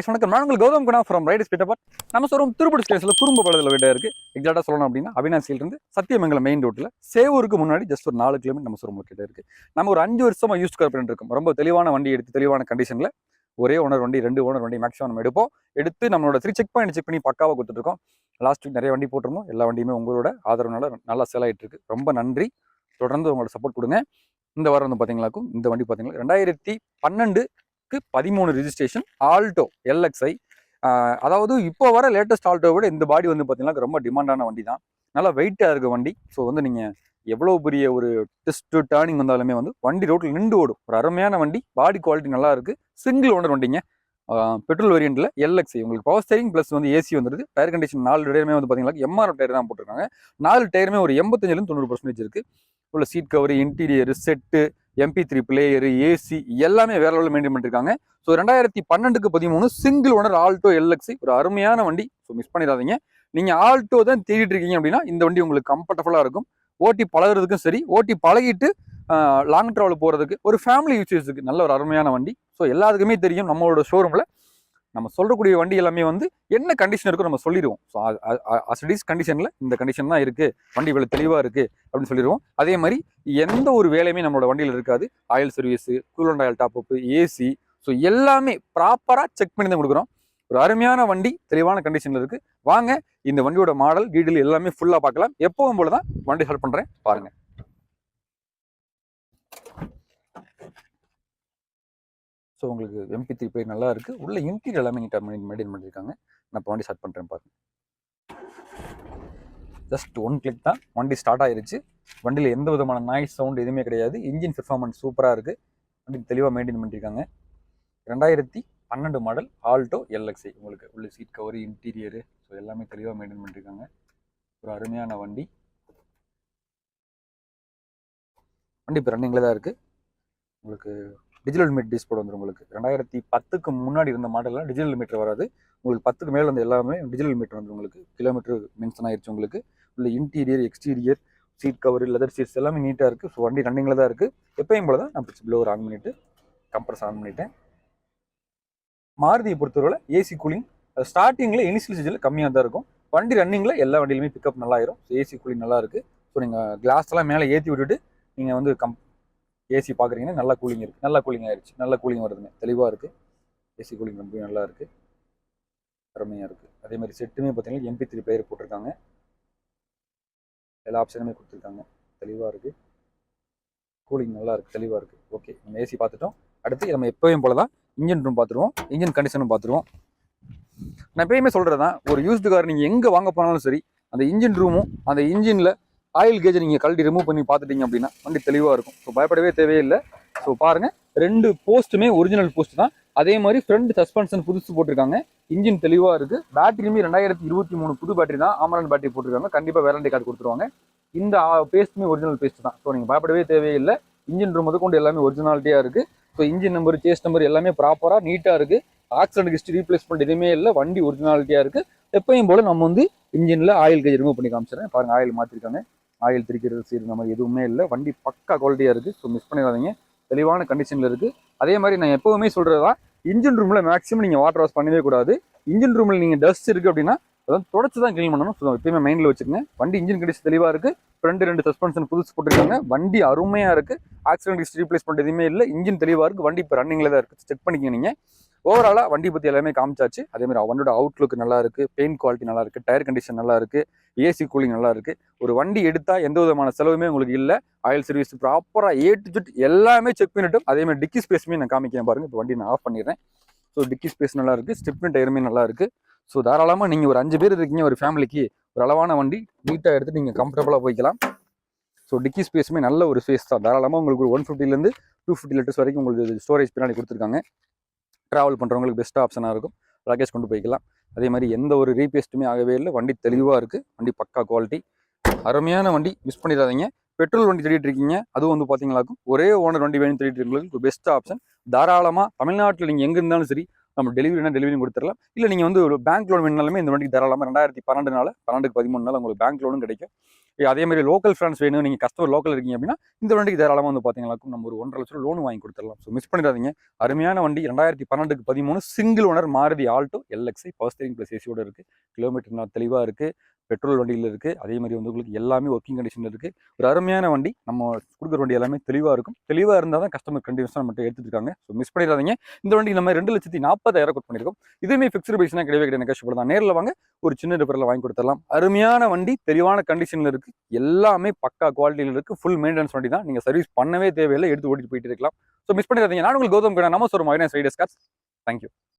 வணக்கம். நான் உங்களுக்கு Gautham Guna from riders Peter. நம்ம சொல்றோம் திருப்பதி ஸ்டேஷன்ல குறும்பு படத்தில் வீடு இருக்கு. எக்ஸாக்டா சொல்லணும் அப்படின்னா அவினாசியிலிருந்து சத்தியமங்கலம் மெயின் ரோட்ல சேவூருக்கு முன்னாடி ஜஸ்ட் ஒரு 4 கிலோமீட்டர் நம்ம சொல்றோம் கிட்ட இருக்கு. நம்ம ஒரு 5 வருஷமா யூஸ் கார் பண்ணிட்டு இருக்கோம். ரொம்ப தெளிவான வண்டி எடுத்து தெளிவான கண்டிஷன்ல ஒரே ஓனர் வண்டி 2 ஓனர் வண்டி மேக்ஸிமம் நம்ம எடுத்து நம்மளோட 3 செக் பண்ணி பக்காவாக கொடுத்துட்டு இருக்கோம். லாஸ்ட் வீக் நிறைய வண்டி போட்டிருந்தோம். எல்லா வண்டியுமே உங்களோட ஆதரவுனால நல்லா சேல் ஆகிட்டு இருக்கு. ரொம்ப நன்றி. தொடர்ந்து உங்களோட சப்போர்ட் கொடுங்க. இந்த வாரம் வந்து பார்த்தீங்களாக்கும் இந்த வண்டி பார்த்தீங்கன்னா 2012-13 ரிஜிஸ்ட்ரேஷன் ஆல்டோ எல்எக்ஸ்ஐ. அதாவது இப்போ வர லேட்டஸ்ட் ஆல்டோ விட இந்த பாடி வந்து பார்த்தீங்கன்னா ரொம்ப டிமாண்டான வண்டி தான். நல்லா வெயிட்டாக இருக்க வண்டி. ஸோ வந்து நீங்கள் எவ்வளோ பெரிய ஒரு டெஸ்ட் டேர்னிங் வந்தாலுமே வந்து வண்டி ரோட்டில் நின்று ஓடும். ஒரு அருமையான வண்டி. பாடி குவாலிட்டி நல்லா இருக்கு. சிங்கிள் ஓனர் வண்டிங்க. பெட்ரோல் வேரியண்ட்ல எல்எக்ஸ்ஐ. உங்களுக்கு பவர் ஸ்டீரிங் ப்ளஸ் வந்து ஏசி வந்துருது. டயர் கண்டிஷன் 4 டயருமே வந்து பார்த்தீங்கன்னா எம்ஆர்எஃப் டயர் தான் போட்டிருக்காங்க. 4 டயருமே ஒரு 85-90% இருக்கு. உள்ள seat cover, interior, set, MP3 player, AC எல்லாமே வேற லெவலில் மெயின்டைன் பண்ணிருக்காங்க. So 2012-13 single owner Alto LXi. ஒரு அருமையான வண்டி. ஸோ மிஸ் பண்ணிடாதீங்க. நீங்க ஆல்டோ தான் தேடிட்டு இருக்கீங்க அப்படின்னா இந்த வண்டி உங்களுக்கு கம்ஃபர்டபுளா இருக்கும். ஓட்டி பழகிறதுக்கும் சரி, ஓட்டி பழகிட்டு லாங் ட்ராவல் போறதுக்கு, ஒரு ஃபேமிலி யூசேஜுக்கு நல்ல ஒரு அருமையான வண்டி. ஸோ எல்லாத்துக்குமே தெரியும் நம்மளோட ஷோரூம்ல நம்ம சொல்றக்கூடிய வண்டி எல்லாமே வந்து என்ன கண்டிஷன் இருக்கோ நம்ம சொல்லிடுவோம். ஸோ அசடிஸ் கண்டிஷன்ல இந்த கண்டிஷன் தான் இருக்கு, வண்டி இவ்வளவு தெளிவா இருக்கு அப்படின்னு சொல்லிடுவோம். அதே மாதிரி எந்த ஒரு வேலையுமே நம்மளோட வண்டியில இருக்காது. Oil service, coolant oil top up, AC, so எல்லாமே ப்ராப்பரா செக் பண்ணி தான் கொடுக்குறோம். ஒரு அருமையான வண்டி, தெளிவான கண்டிஷன்ல இருக்கு. வாங்க இந்த வண்டியோட மாடல் டீடைல் எல்லாமே ஃபுல்லா பார்க்கலாம். எப்பவும் போலதான் வண்டி ஹெல்ப் பண்றேன் பாருங்க. ஸோ உங்களுக்கு MP3 பிளேயர் நல்லா இருக்கு. உள்ள இன்டீரியர் எல்லாமே நீட்டாக மெயின்டைன் பண்ணியிருக்காங்க. நான் இப்போ வண்டி ஸ்டார்ட் பண்ணுறேன் பாருங்க. ஜஸ்ட் 1 கிளிக் தான் வண்டி ஸ்டார்ட் ஆயிருச்சு. வண்டியில் எந்த விதமான நாய்ஸ் சவுண்ட் எதுவுமே கிடையாது. இன்ஜின் பெர்ஃபார்மன்ஸ் சூப்பராக இருக்கு. வண்டி தெளிவாக மெயின்டைன் பண்ணியிருக்காங்க. 2012 மாடல் ஆல்டோ எல்எக்ஸ்ஐ. உங்களுக்கு உள்ள சீட் கவர், இன்டீரியரு, ஸோ எல்லாமே தெளிவாக மெயின்டைன் பண்ணியிருக்காங்க. ஒரு அருமையான வண்டி. வண்டி இப்போ ரன்னிங்கில் தான் இருக்கு. உங்களுக்கு டிஜிட்டல் மீட் டிஸ்பிளே வந்துடும். உங்களுக்கு 2010க்கு முன்னாடி இருந்த மாடல்லாம் டிஜிட்டல் மீட்டர் வராது. உங்களுக்கு 10க்கு மேலே வந்து எல்லாமே டிஜிட்டல் மீட்டர் வந்துடும். உங்களுக்கு கிலோமீட்டர் மென்ஷன் ஆயிடுச்சு. உங்களுக்கு உள்ள interior, exterior, seat cover, leather seats எல்லாமே நீட்டாக இருக்குது. ஸோ வண்டி ரன்னிங்கில் தான் இருக்குது. எப்பயும் போல தான் நான் பிடிச்சி ப்ளோவர் ஆன் பண்ணிவிட்டு கம்ப்ரஸ் ஆன் பண்ணிட்டேன். மாருதியை பொறுத்தவரை ஏசி கூலிங் ஸ்டார்டிங்கில் இனிஷியல் ஸ்டேஜில் கம்மியாக தான் இருக்கும். வண்டி ரன்னிங்கில் எல்லா வண்டியிலுமே பிக்கப் நல்லா ஆயிரும். ஸோ ஏசி கூலிங் நல்லா இருக்குது. ஸோ நீங்கள் கிளாஸ் எல்லாம் மேலே ஏற்றி விட்டுட்டு நீங்கள் வந்து ஏசி பார்க்குறீங்கன்னா நல்லா கூலிங் இருக்குது. நல்லா கூலிங் ஆயிடுச்சு. நல்லா கூலிங் வருதுங்க. தெளிவாக இருக்குது. ஏசி கூலிங் ரொம்ப நல்லா இருக்குது. அருமையாக இருக்குது. அதே மாதிரி செட்டுமே பார்த்தீங்கன்னா MP3 பிளேயர் போட்டிருக்காங்க. எல்லா ஆப்ஷனுமே கொடுத்துருக்காங்க. தெளிவாக இருக்குது. கூலிங் நல்லா இருக்குது. தெளிவாக இருக்குது. ஓகே, நம்ம ஏசி பார்த்துட்டோம். அடுத்து நம்ம எப்போயும் போல தான் இன்ஜின் ரூம் பார்த்துருவோம். இன்ஜின் கண்டிஷனும் பார்த்துருவோம். நான் எப்பயுமே சொல்கிறது தான், ஒரு யூஸ்டு கார் நீங்கள் எங்கே வாங்க போனாலும் சரி, அந்த இன்ஜின் ரூமும் அந்த இன்ஜினில் ஆயில் கேஜ் நீங்கள் கழட்டி ரிமூவ் பண்ணி பார்த்துட்டீங்க அப்படின்னா வண்டி தெளிவாக இருக்கும். ஸோ பயப்படவே தேவையில்லை. ஸோ பாருங்கள், 2 போஸ்ட்டுமே ஒரிஜினல் போஸ்ட் தான். அதே மாதிரி ஃப்ரண்ட் சஸ்பென்ஷன் புதுசு போட்டிருக்காங்க. இன்ஜின் தெளிவாக இருக்குது. பேட்டரியுமே 2023 புது பேட்டரி தான். ஆமரன் பேட்டரி போட்டிருக்காங்க. கண்டிப்பாக வேரண்டி கார்டு கொடுத்துருவாங்க. இந்த பேஸ்ட்டுமே ஒரிஜினல் பேஸ்ட் தான். ஸோ நீங்கள் பயப்படவே தேவையில்லை. இன்ஜின் ரூம் முதற்கொண்டு எல்லாமே ஒரிஜினாலிட்டியாக இருக்குது. So engine number, chassis number எல்லாமே ப்ராப்பராக நீட்டாக இருக்குது. ஆக்சிடென்ட் ஹிஸ்ட்ரி, ரீப்ளேஸ்மெண்ட் எதுவுமே இல்லை. வண்டி ஒரிஜினாலிட்டியாக இருக்குது. எப்பயும் போல நம்ம வந்து இன்ஜினில் ஆயில் கேஜ் ரிமூவ் பண்ணி காமிச்சிடுறேன் பாருங்கள். ஆயில் மாற்றிருக்காங்க. ஆயில் திரிக்கிறது சரி இந்த மாதிரி எதுவுமே இல்லை. வண்டி பக்கா குவாலிட்டியாக இருக்குது. ஸோ மிஸ் பண்ணிடாதீங்க. தெளிவான கண்டிஷனில் இருக்குது. அதே மாதிரி நான் எப்போவுமே சொல்கிறது தான், இன்ஜின் ரூமில் மேக்ஸிமம் நீங்கள் வாட்டர் வாஷ் பண்ணவே கூடாது. இன்ஜின் ரூமில் நீங்கள் டஸ்ட் இருக்குது அப்படின்னா அதாவது தொடச்சி தான் க்ளீன் பண்ணணும். ஸோ எப்பயுமே மைண்டில் வச்சுருங்க. வண்டி இன்ஜின் கண்டிஷன் தெளிவாக இருக்குது. ஃப்ரண்ட் 2 சஸ்பென்ஷன் புதுசு போட்டிருக்காங்க. வண்டி அருமையாக இருக்குது. ஆக்சிடென்ட் ஹிஸ்ட்ரி, ரீப்ளேஸ்மெண்ட் எதுவுமே இல்லை. இன்ஜின் தெளிவாக இருக்குது. வண்டி இப்போ ரன்னிங்கில் தான் இருக்குது. செக் பண்ணிக்கங்க நீங்கள். ஓவராலாக வண்டி பற்றி எல்லாமே காமிச்சாச்சு. அதே மாதிரி வண்டியோட அவுட்லுக் நல்லா இருக்குது. பெயிண்ட் குவாலிட்டி நல்லா இருக்குது. டயர் கண்டிஷன் நல்லா இருக்குது. ஏசி கூலிங் நல்லா இருக்குது. ஒரு வண்டி எடுத்தால் எந்த விதமான செலவுமே உங்களுக்கு இல்லை. ஆயில் சர்வீஸ் ப்ராப்பராக A to Z எல்லாமே செக் பண்ணிட்டு அதே மாதிரி டிக்கி ஸ்பேஸுமே நான் காமிக்கிறேன் பாருங்கள். இப்போ வண்டி நான் ஆஃப் பண்ணிடுறேன். ஸோ டிக்கி ஸ்பேஸ் நல்லா இருக்குது. ஸ்டெப்னி டயருமே நல்லா இருக்குது. ஸோ தாராளமாக நீங்கள் ஒரு 5 பேர் இருக்கீங்க ஒரு ஃபேமிலிக்கு, ஒரு அளவான வண்டி நீட்டாக எடுத்து நீங்கள் கம்ஃபர்டபுளாக போய்க்கலாம். ஸோ டிக்கி ஸ்பேஸுமே நல்ல ஒரு ஸ்பேஸ் தான். தாராளமாக உங்களுக்கு ஒரு 150 250 லிட்டர்ஸ் வரைக்கும் உங்களுக்கு ஸ்டோரேஜ் பின்னாடி கொடுத்துருக்காங்க. ட்ராவல் பண்ணுறவங்களுக்கு பெஸ்ட் ஆப்ஷனாக இருக்கும். லக்கேஜ் கொண்டு போய்க்கலாம். அதே மாதிரி எந்த ஒரு ரீபேஸ்ட்டுமே ஆகவே இல்லை. வண்டி தெளிவாக இருக்குது. வண்டி பக்கா குவாலிட்டி. அருமையான வண்டி. மிஸ் பண்ணிடாதீங்க. பெட்ரோல் வண்டி தேடிட்டு இருக்கீங்க, அதுவும் வந்து பார்த்தீங்களாக்கும் ஒரே ஓனர் வண்டி வேணும் தேடிட்டு இருக்கீங்களுக்கு பெஸ்ட் ஆப்ஷன். தாராளமாக தமிழ்நாட்டில் நீங்கள் எங்கே இருந்தாலும் சரி, நம்ம டெலிவரி கொடுத்துடலாம். இல்லை நீங்கள் வந்து ஒரு பேங்க் லோன் வேணாலுமே இந்த வண்டிக்கு தாராளமாக 2012 12க்கு 13 உங்களுக்கு பேங்க் லோனும் கிடைக்கும். அதே மாதிரி லோக்கல் ஃப்ரெண்ட்ஸ் வேணும், நீங்கள் கஸ்டமர் லோக்கல் இருக்கீங்க அப்படின்னா இந்த வண்டிக்கு தாராளமாக வந்து பார்த்தீங்கன்னா நம்ம ஒரு 1.5 லட்சம் லோன் வாங்கி கொடுத்துடலாம். ஸோ மிஸ் பண்ணிடாதீங்க. அருமையான வண்டி 2012க்கு 13 single owner Maruti Alto LXi power steering plus ஏசியோட இருக்குது. கிலோமீட்டர் நான் தெளிவாக இருக்குது. பெட்ரோல் வண்டியில் இருக்குது. அதே மாதிரி வந்து உங்களுக்கு எல்லாமே ஒர்க்கிங் கண்டிஷனில் இருக்குது. ஒரு அருமையான வண்டி. நம்ம கொடுக்குற வண்டி எல்லாமே தெளிவாக இருக்கும். தெளிவாக இருந்தால் தான் கஸ்டமர் கண்டினியூஸாக நம்மகிட்ட எடுத்துட்டு இருக்காங்க. ஸோ மிஸ் பண்ணிடாதீங்க. இந்த வண்டி நம்ம 2,40,000 கொட் பண்ணியிருக்கோம். இதுவுமே ஃபிக்ஸ்டு ப்ரைஸ்னா கிடையவே கிடையாது, நெகோஷியபிள் தான். நேரில் வாங்க, ஒரு சின்ன ரிப்பரில் வாங்கி கொடுத்துடலாம். அருமையான வண்டி, தெளிவான கண்டிஷனில் இருக்குது. எல்லாமே பக்கா குவாலிட்டியில் இருக்குது. ஃபுல் மெயின்டெனன்ஸ் வண்டி தான். நீங்கள் சர்வீஸ் பண்ணவே தேவையில்லை, எடுத்து ஓட்டிட்டு போயிட்டு இருக்கலாம். ஸோ மிஸ் பண்ணிடாதீங்க. நான் உங்களுக்கு கௌதம். நம்ம ஒரு மைனஸ் ரைடர்ஸ் கார்ஸ். தேங்க்யூ.